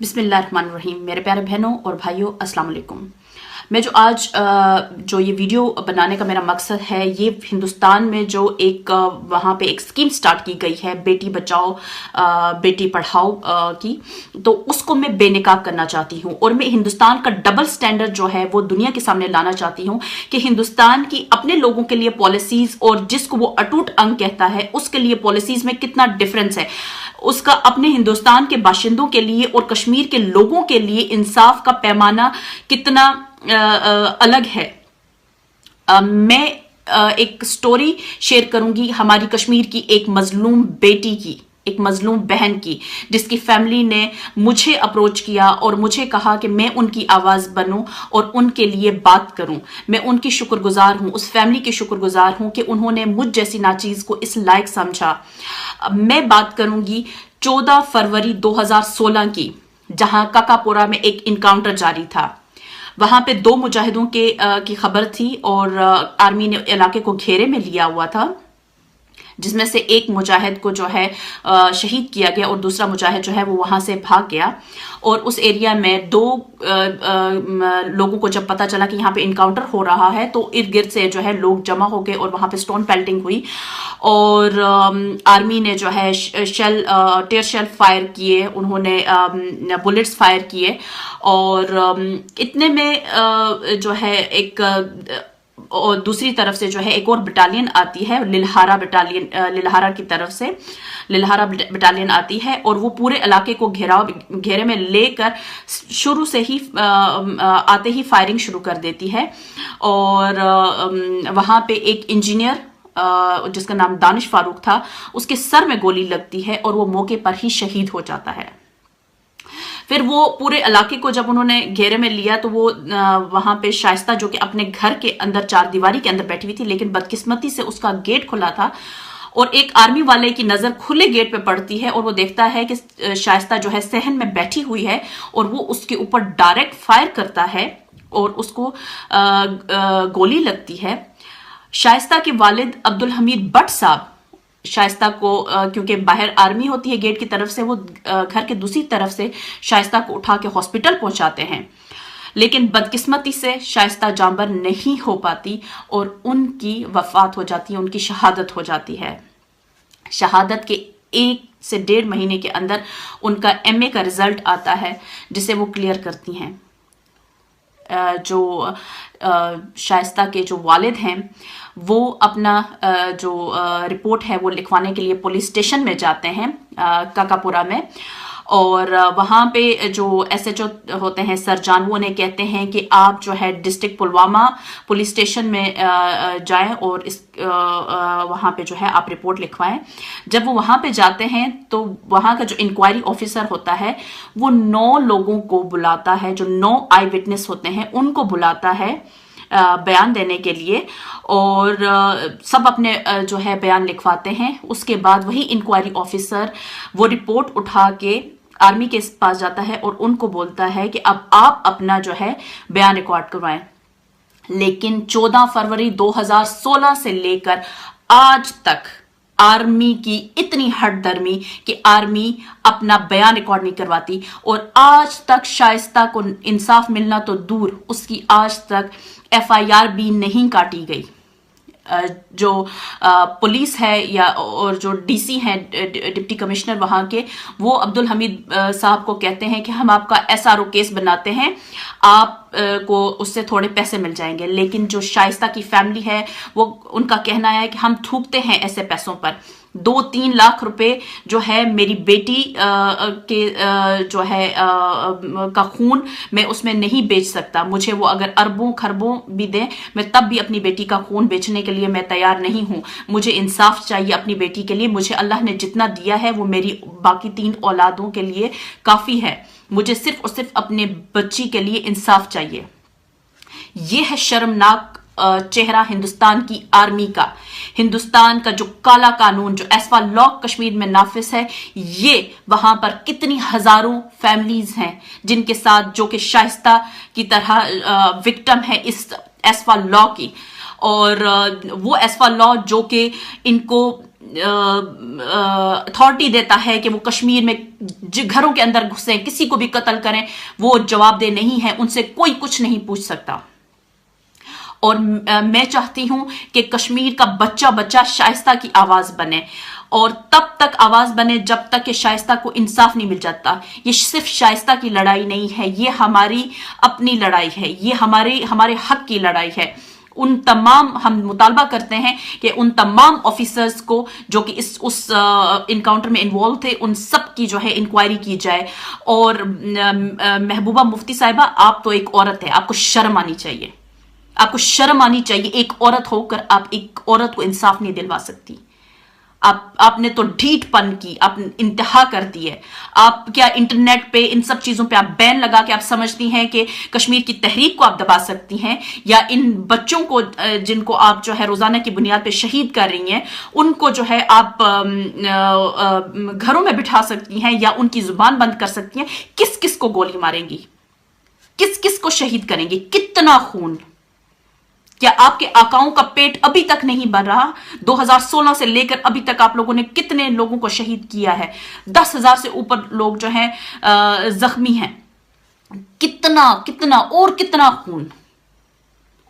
बिस्मिल्लाहिर्रहमानिर्रहीम। मेरे प्यारे बहनों और भाइयों, अस्सलाम वालेकुम। मैं जो आज जो ये वीडियो बनाने का मेरा मकसद है, ये हिंदुस्तान में जो एक वहाँ पे एक स्कीम स्टार्ट की गई है बेटी बचाओ बेटी पढ़ाओ की, तो उसको मैं बेनकाब करना चाहती हूँ और मैं हिंदुस्तान का डबल स्टैंडर्ड जो है वो दुनिया के सामने लाना चाहती हूँ कि हिंदुस्तान की अपने लोगों के लिए पॉलिसीज और जिसको वो अटूट अंग कहता है उसके लिए पॉलिसीज में कितना डिफरेंस है, उसका अपने हिंदुस्तान के बाशिंदों के लिए और कश्मीर के लोगों के लिए इंसाफ का पैमाना कितना अलग है। मैं एक स्टोरी शेयर करूंगी हमारी कश्मीर की एक मजलूम बेटी की, एक मजलूम बहन की, जिसकी फैमिली ने मुझे अप्रोच किया और मुझे कहा कि मैं उनकी आवाज बनूं और उनके लिए बात करूं। मैं उनकी शुक्रगुजार हूं, उस फैमिली की शुक्रगुजार हूं कि उन्होंने मुझ जैसी नाचीज को इस लायक समझा। मैं बात करूंगी 14 फरवरी 2016 की, जहां काकापुरा में एक इनकाउंटर जारी था। वहां पे दो मुजाहिदों की खबर थी और आर्मी ने इलाके को घेरे में लिया हुआ था, जिसमें से एक मुजाहिद को जो है शहीद किया गया और दूसरा मुजाहिद जो है वो वहां से भाग गया। और उस एरिया में दो लोगों को जब पता चला कि यहाँ पे इनकाउंटर हो रहा है तो इर्द गिर्द से जो है लोग जमा हो गए और वहां पे स्टोन पेल्टिंग हुई और आर्मी ने जो है टेयर शेल फायर किए, उन्होंने बुलेट्स फायर किए और इतने में जो है एक और दूसरी तरफ से जो है एक और बटालियन आती है, लिलहारा की तरफ से लिलहारा बटालियन आती है और वो पूरे इलाके को घेरे में लेकर शुरू से ही आते ही फायरिंग शुरू कर देती है। और वहां पे एक इंजीनियर जिसका नाम दानिश फारूक था, उसके सर में गोली लगती है और वो मौके पर ही शहीद हो जाता है। फिर वो पूरे इलाके को जब उन्होंने घेरे में लिया तो वो वहां पे शाइस्ता जो कि अपने घर के अंदर चार दीवारी के अंदर बैठी हुई थी, लेकिन बदकिस्मती से उसका गेट खुला था और एक आर्मी वाले की नजर खुले गेट पे पड़ती है और वो देखता है कि शाइस्ता जो है सहन में बैठी हुई है और वो उसके ऊपर डायरेक्ट फायर करता है और उसको गोली लगती है। शाइस्ता के वालिद अब्दुल हमीद भट्ट साहब शाइस्ता को क्योंकि बाहर आर्मी होती है गेट की तरफ से, वो घर के दूसरी तरफ से शाइस्ता को उठा के हॉस्पिटल पहुंचाते हैं, लेकिन बदकिस्मती से शाइस्ता जांबर नहीं हो पाती और उनकी वफात हो जाती है, उनकी शहादत हो जाती है। शहादत के 1 से 1.5 महीने के अंदर उनका MA का रिजल्ट आता है जिसे वो क्लियर करती हैं। जो शाइस्ता के जो वालिद हैं वो अपना जो रिपोर्ट है वो लिखवाने के लिए पुलिस स्टेशन में जाते हैं काकापुरा में, और वहां पे जो SHO होते हैं सरजान, वो उन्हें कहते हैं कि आप जो है डिस्ट्रिक्ट पुलवामा पुलिस स्टेशन में जाएं और इस वहां पे जो है आप रिपोर्ट लिखवाएं। जब वो वहां पे जाते हैं तो वहां का जो इंक्वायरी ऑफिसर होता है वो 9 लोगों को बुलाता है, जो 9 आई विटनेस होते हैं उनको बुलाता है बयान देने के लिए, और सब अपने जो है बयान लिखवाते हैं। उसके बाद वही इंक्वायरी ऑफिसर वो रिपोर्ट उठा के आर्मी के पास जाता है और उनको बोलता है कि अब आप अपना जो है बयान रिकॉर्ड करवाएं। लेकिन 14 फरवरी 2016 से लेकर आज तक आर्मी की इतनी हठधर्मी कि आर्मी अपना बयान रिकॉर्ड नहीं करवाती और आज तक शाइस्ता को इंसाफ मिलना तो दूर, उसकी आज तक FIR भी नहीं काटी गई। जो पुलिस है या और जो DC हैं डिप्टी कमिश्नर वहां के, वो अब्दुल हमीद साहब को कहते हैं कि हम आपका SRO केस बनाते हैं, आप को उससे थोड़े पैसे मिल जाएंगे। लेकिन जो शाइस्ता की फैमिली है वो उनका कहना है कि हम थूकते हैं ऐसे पैसों पर। 2-3 लाख रुपए जो है मेरी बेटी के जो है का खून मैं उसमें नहीं बेच सकता। मुझे वो अगर अरबों खरबों भी दे मैं तब भी अपनी बेटी का खून बेचने के लिए मैं तैयार नहीं हूं। मुझे इंसाफ चाहिए अपनी बेटी के लिए। मुझे अल्लाह ने जितना दिया है वो मेरी बाकी 3 औलादों के लिए काफी है। मुझे सिर्फ और सिर्फ अपने बच्ची के लिए इंसाफ चाहिए। ये है शर्मनाक चेहरा हिंदुस्तान की आर्मी का। हिंदुस्तान का जो काला कानून, जो एसफा लॉ कश्मीर में नाफिज है, ये वहां पर कितनी हजारों फैमिलीज हैं जिनके साथ, जो कि शाइस्ता की तरह विक्टिम है इस एसफा लॉ की। और वो एसफा लॉ जो कि इनको अथॉरिटी देता है कि वो कश्मीर में घरों के अंदर घुसे, किसी को भी कत्ल करें, वो जवाबदेह नहीं है, उनसे कोई कुछ नहीं पूछ सकता। और मैं चाहती हूं कि कश्मीर का बच्चा बच्चा शाइस्ता की आवाज बने, और तब तक आवाज बने जब तक कि शाइस्ता को इंसाफ नहीं मिल जाता। ये सिर्फ शाइस्ता की लड़ाई नहीं है, ये हमारी अपनी लड़ाई है, ये हमारे हक की लड़ाई है। उन तमाम हम मुतालबा करते हैं कि उन तमाम ऑफिसर्स को जो कि उस इनकाउंटर में इन्वॉल्व थे, उन सब की जो है इंक्वायरी की जाए। और महबूबा मुफ्ती साहिबा, आप तो एक औरत है, आपको शर्म आनी चाहिए, आपको शर्म आनी चाहिए। एक औरत होकर आप एक औरत को इंसाफ नहीं दिलवा सकती। आपने तो ढीठपन की, आप इंतहा कर दी है। आप क्या इंटरनेट पे इन सब चीजों पे आप बैन लगा के आप समझती हैं कि कश्मीर की तहरीक को आप दबा सकती हैं, या इन बच्चों को जिनको आप जो है रोजाना की बुनियाद पे शहीद कर रही हैं, उनको जो है आप घरों में बिठा सकती हैं या उनकी जुबान बंद कर सकती हैं। किस किस को गोली मारेंगी, किस किस को शहीद करेंगी, कितना खून? क्या आपके आकाओं का पेट अभी तक नहीं भर रहा? 2016 से लेकर अभी तक आप लोगों ने कितने लोगों को शहीद किया है? 10,000 से ऊपर लोग जो हैं जख्मी हैं। कितना कितना और कितना खून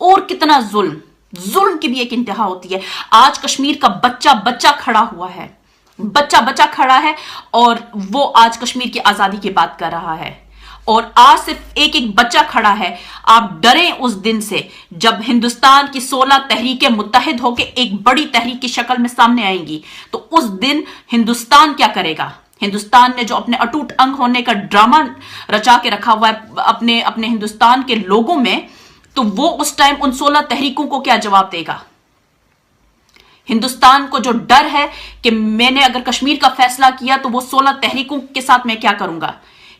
और कितना जुल्म की भी एक इंतहा होती है। आज कश्मीर का बच्चा बच्चा खड़ा हुआ है, बच्चा बच्चा खड़ा है, और वो आज कश्मीर की आजादी की बात कर रहा है। और आज सिर्फ एक एक बच्चा खड़ा है। आप डरें उस दिन से जब हिंदुस्तान की 16 तहरीकें मुत्तहिद होकर एक बड़ी तहरीक की शक्ल में सामने आएंगी। तो उस दिन हिंदुस्तान क्या करेगा? हिंदुस्तान ने जो अपने अटूट अंग होने का ड्रामा रचा के रखा हुआ है अपने अपने हिंदुस्तान के लोगों में, तो वो उस टाइम उन 16 तहरीकों को क्या जवाब देगा? हिंदुस्तान को जो डर है कि मैंने अगर कश्मीर का फैसला किया तो वो 16 तहरीकों के साथ मैं क्या करूंगा।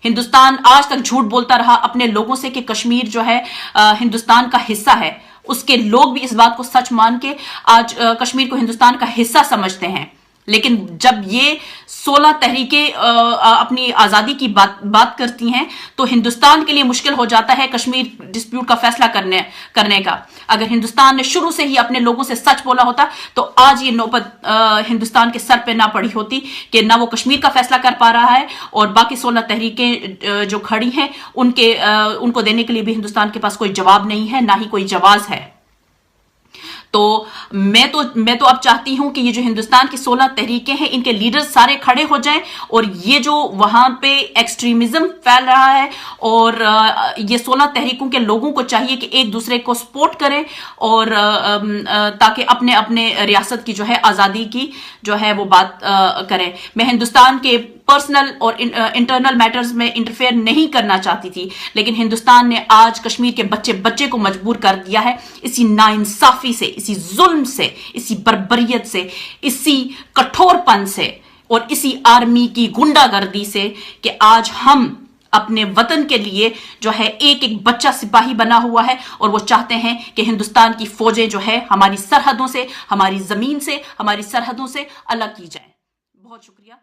हिंदुस्तान आज तक झूठ बोलता रहा अपने लोगों से कि कश्मीर जो है हिंदुस्तान का हिस्सा है। उसके लोग भी इस बात को सच मान के आज कश्मीर को हिंदुस्तान का हिस्सा समझते हैं। लेकिन जब ये 16 तहरीकें अपनी आजादी की बात करती हैं, तो हिंदुस्तान के लिए मुश्किल हो जाता है कश्मीर डिस्प्यूट का फैसला करने का। अगर हिंदुस्तान ने शुरू से ही अपने लोगों से सच बोला होता तो आज ये नौबत हिंदुस्तान के सर पे ना पड़ी होती कि ना वो कश्मीर का फैसला कर पा रहा है, और बाकी 16 तहरीकें जो खड़ी हैं उनको देने के लिए भी हिंदुस्तान के पास कोई जवाब नहीं है, ना ही कोई जवाब है। तो मैं तो अब चाहती हूं कि ये जो हिंदुस्तान की 16 तहरीकें हैं, इनके लीडर्स सारे खड़े हो जाएं, और ये जो वहां पे एक्सट्रीमिज्म फैल रहा है, और ये 16 तहरीकों के लोगों को चाहिए कि एक दूसरे को सपोर्ट करें, और ताकि अपने अपने रियासत की जो है आजादी की जो है वो बात करें। मैं हिंदुस्तान के पर्सनल और इंटरनल मैटर्स में इंटरफेयर नहीं करना चाहती थी, लेकिन हिंदुस्तान ने आज कश्मीर के बच्चे बच्चे को मजबूर कर दिया है, इसी नाइंसाफी से, इसी जुल्म से, इसी बर्बरियत से, इसी कठोरपन से, और इसी आर्मी की गुंडागर्दी से, कि आज हम अपने वतन के लिए जो है एक एक बच्चा सिपाही बना हुआ है, और वो चाहते हैं कि हिंदुस्तान की फौजें जो है हमारी सरहदों से, हमारी जमीन से, हमारी सरहदों से अलग की जाए। बहुत शुक्रिया।